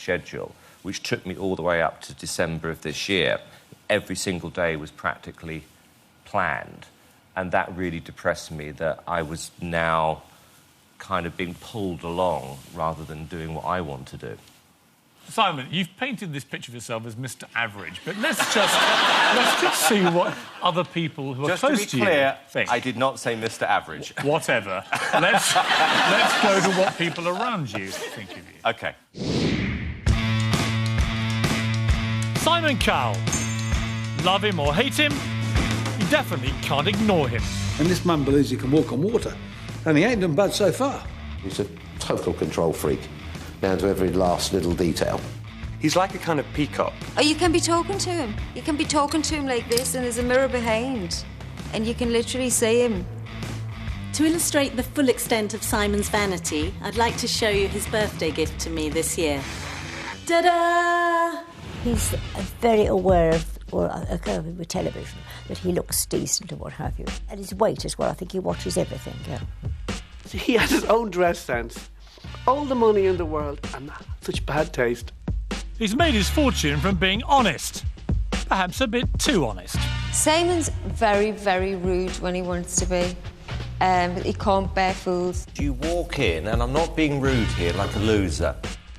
schedule, which took me all the way up to December of this year. Every single day was practically planned, and that really depressed me that I was now kind of being pulled along rather than doing what I want to do. Simon, you've painted this picture of yourself as Mr. Average, but let's just see what other people who are close to you think. I did not say Mr. Average. Whatever. Let's go to what people around you think of you. OK. Simon Cowell. Love him or hate him, you definitely can't ignore him. And this man believes he can walk on water, and he ain't done bad so far. He's a total control freak, down to every last little detail. He's like a kind of peacock. Oh, you can be talking to him. You can be talking to him like this, and there's a mirror behind, and you can literally see him. To illustrate the full extent of Simon's vanity, I'd like to show you his birthday gift to me this year. Ta-da! He's very aware of, with television, that he looks decent and what have you. And his weight as well, I think he watches everything, yeah. He has his own dress sense. All the money in the world and such bad taste. He's made his fortune from being honest. Perhaps a bit too honest. Simon's very, very rude when he wants to be. He can't bear fools. You walk in, and I'm not being rude here, like a loser.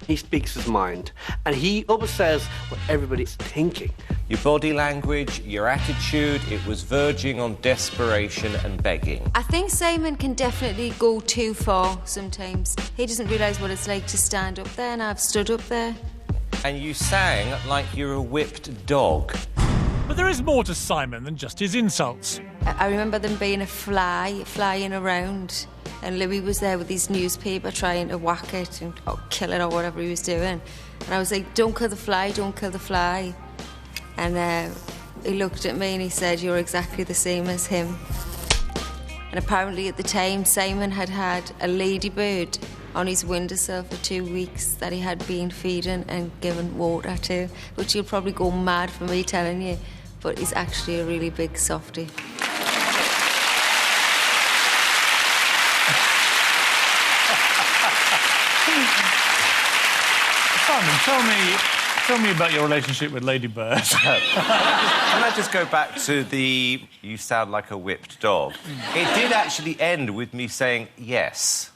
He speaks his mind, and he always says what everybody's thinking. Your body language, your attitude, it was verging on desperation and begging. I think Simon can definitely go too far sometimes. He doesn't realise what it's like to stand up there, and I've stood up there. And you sang like you're a whipped dog. But there is more to Simon than just his insults. I remember them being a fly flying around, and Louis was there with his newspaper trying to whack it and kill it or whatever he was doing. And I was like, don't kill the fly, don't kill the fly. And he looked at me and he said, you're exactly the same as him. And apparently at the time, Simon had had a ladybird on his windowsill for 2 weeks that he had been feeding and given water to, which he'll probably go mad for me telling you, but he's actually a really big softie. Simon, tell me about your relationship with ladybirds. Can I just go back to the you sound like a whipped dog? It did actually end with me saying yes.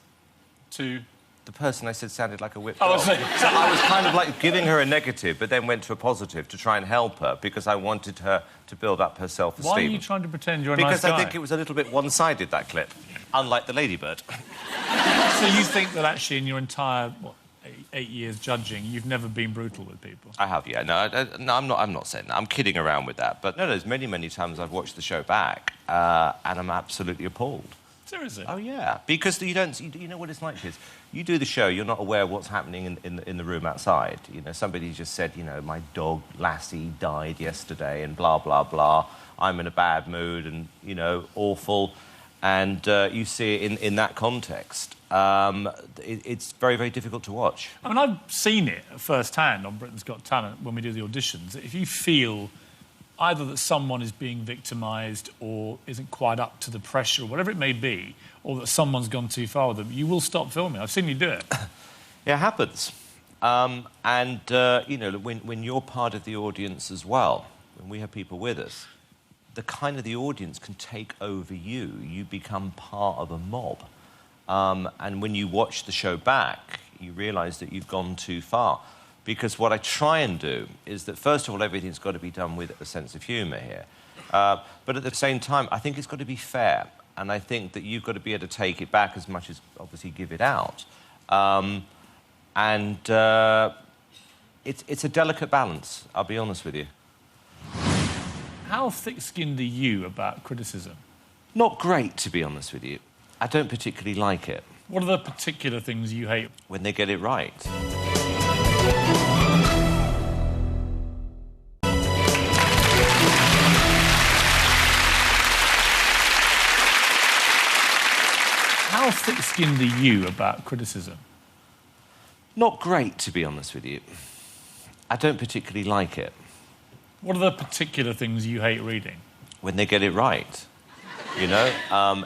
To? The person I said sounded like a whipped dog. I see. So I was kind of like giving her a negative, but then went to a positive to try and help her because I wanted her to build up her self-esteem. Why are you trying to pretend you're a nice guy? Because I think it was a little bit one-sided, that clip, unlike the ladybird. So you think that actually in your entire, 8 years judging, you've never been brutal with people? I have, yeah. No, I'm not saying that. I'm kidding around with that. But no, there's many, many times I've watched the show back and I'm absolutely appalled. Seriously? Oh, yeah. Because you know what it's like, Piers? You do the show, you're not aware of what's happening in the room outside. You know, somebody just said, you know, my dog, Lassie, died yesterday and blah, blah, blah. I'm in a bad mood and, you know, awful. And you see it in that context. It's very, very difficult to watch. I mean, I've seen it firsthand on Britain's Got Talent when we do the auditions. If you feel either that someone is being victimised or isn't quite up to the pressure or whatever it may be, or that someone's gone too far with them, you will stop filming. I've seen you do it. Yeah, it happens. You know, when you're part of the audience as well, when we have people with us, the kind of the audience can take over you. You become part of a mob. And when you watch the show back, you realise that you've gone too far. Because what I try and do is that, first of all, everything's got to be done with a sense of humour here. But at the same time, I think it's got to be fair. And I think that you've got to be able to take it back as much as, obviously, give it out. It's a delicate balance, I'll be honest with you. How thick-skinned are you about criticism? Not great, to be honest with you. I don't particularly like it. What are the particular things you hate? When they get it right. How thick-skinned are you about criticism? Not great, to be honest with you. I don't particularly like it. What are the particular things you hate reading? When they get it right. You know,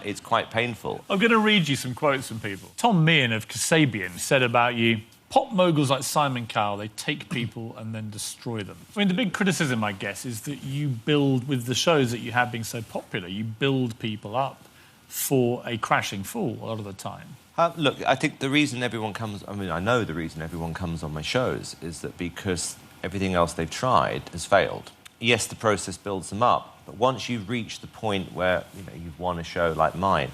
it's quite painful. I'm going to read you some quotes from people. Tom Meehan of Kasabian said about you, Pop moguls like Simon Cowell, they take people and then destroy them. I mean, the big criticism, I guess, is that you build, with the shows that you have being so popular, you build people up for a crashing fall a lot of the time. Look, I think the reason everyone comes... I mean, I know the reason everyone comes on my shows is that because everything else they've tried has failed. Yes, the process builds them up, but once you reach the point where, you've won a show like mine,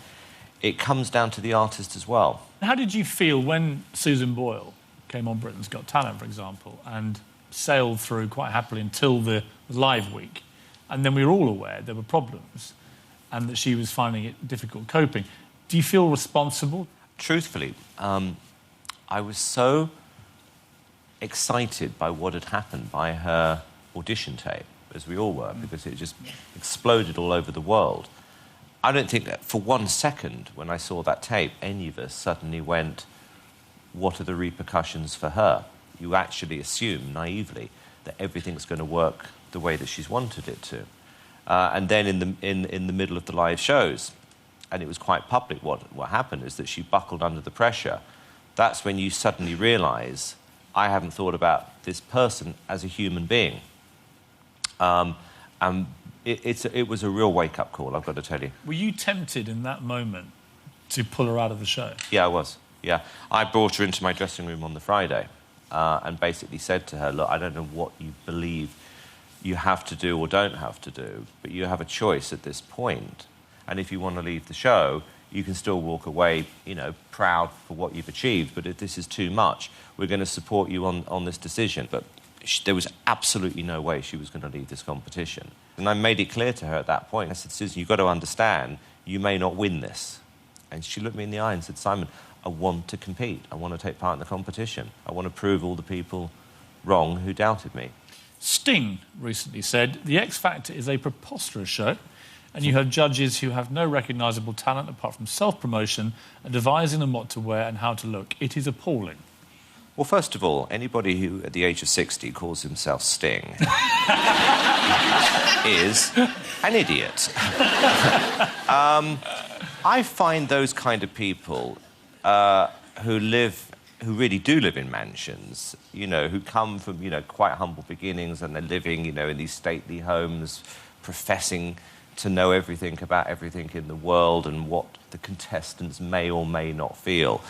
it comes down to the artist as well. How did you feel when Susan Boyle came on Britain's Got Talent, for example, and sailed through quite happily until the live week, and then we were all aware there were problems and that she was finding it difficult coping? Do you feel responsible? Truthfully, I was so excited by what had happened, by her audition tape, as we all were, because it just exploded all over the world. I don't think that for 1 second, when I saw that tape, any of us suddenly went, what are the repercussions for her? You actually assume, naively, that everything's going to work the way that she's wanted it to. And then in the middle of the live shows, and it was quite public what happened, is that she buckled under the pressure. That's when you suddenly realise, I haven't thought about this person as a human being. And it was a real wake-up call, I've got to tell you. Were you tempted in that moment to pull her out of the show? Yeah, I was. Yeah. I brought her into my dressing room on the Friday and basically said to her, look, I don't know what you believe you have to do or don't have to do, but you have a choice at this point. And if you want to leave the show, you can still walk away, proud for what you've achieved. But if this is too much, we're going to support you on this decision. But there was absolutely no way she was going to leave this competition. And I made it clear to her at that point. I said, Susan, you've got to understand, you may not win this. And she looked me in the eye and said, Simon, I want to compete. I want to take part in the competition. I want to prove all the people wrong who doubted me. Sting recently said, the X Factor is a preposterous show, and you have judges who have no recognisable talent apart from self-promotion and advising them what to wear and how to look. It is appalling. Well, first of all, anybody who, at the age of 60, calls himself Sting is an idiot. I find those kind of people who really do live in mansions, who come from, quite humble beginnings and they're living, in these stately homes, professing to know everything about everything in the world and what the contestants may or may not feel.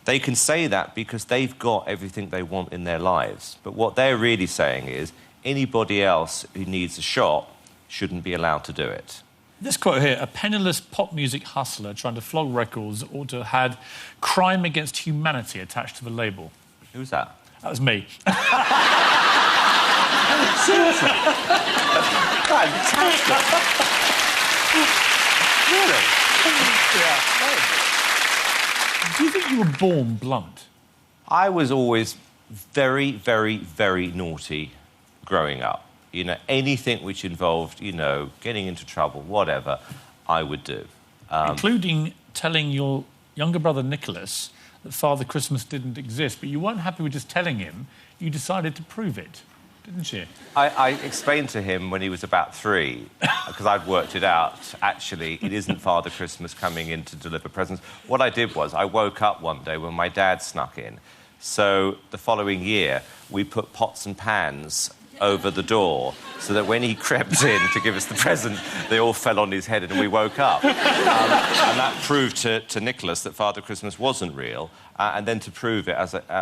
They can say that because they've got everything they want in their lives. But what they're really saying is anybody else who needs a shot shouldn't be allowed to do it. This quote here, a penniless pop music hustler trying to flog records ought to have had crime against humanity attached to the label. Who's that? That was me. Seriously? Fantastic. Really? Yeah. Do you think you were born blunt? I was always very, very, very naughty growing up. Anything which involved, getting into trouble, whatever, I would do. Including telling your younger brother Nicholas that Father Christmas didn't exist, but you weren't happy with just telling him. You decided to prove it, didn't you? I explained to him when he was about 3, because I'd worked it out, actually, it isn't Father Christmas coming in to deliver presents. What I did was I woke up one day when my dad snuck in. So the following year, we put pots and pans over the door so that when he crept in to give us the present, they all fell on his head and we woke up. And that proved to Nicholas that Father Christmas wasn't real. And then to prove it,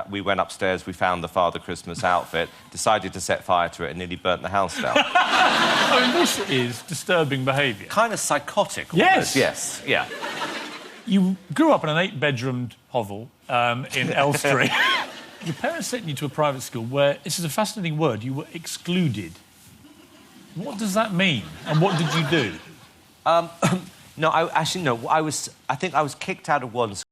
we went upstairs, we found the Father Christmas outfit, decided to set fire to it and nearly burnt the house down. I mean, this is disturbing behaviour. Kind of psychotic. Yes. Yes, yeah. You grew up in an 8-bedroomed hovel in Elstree. Your parents sent you to a private school where, this is a fascinating word, you were excluded. What does that mean? And what did you do? No, I think I was kicked out of one school.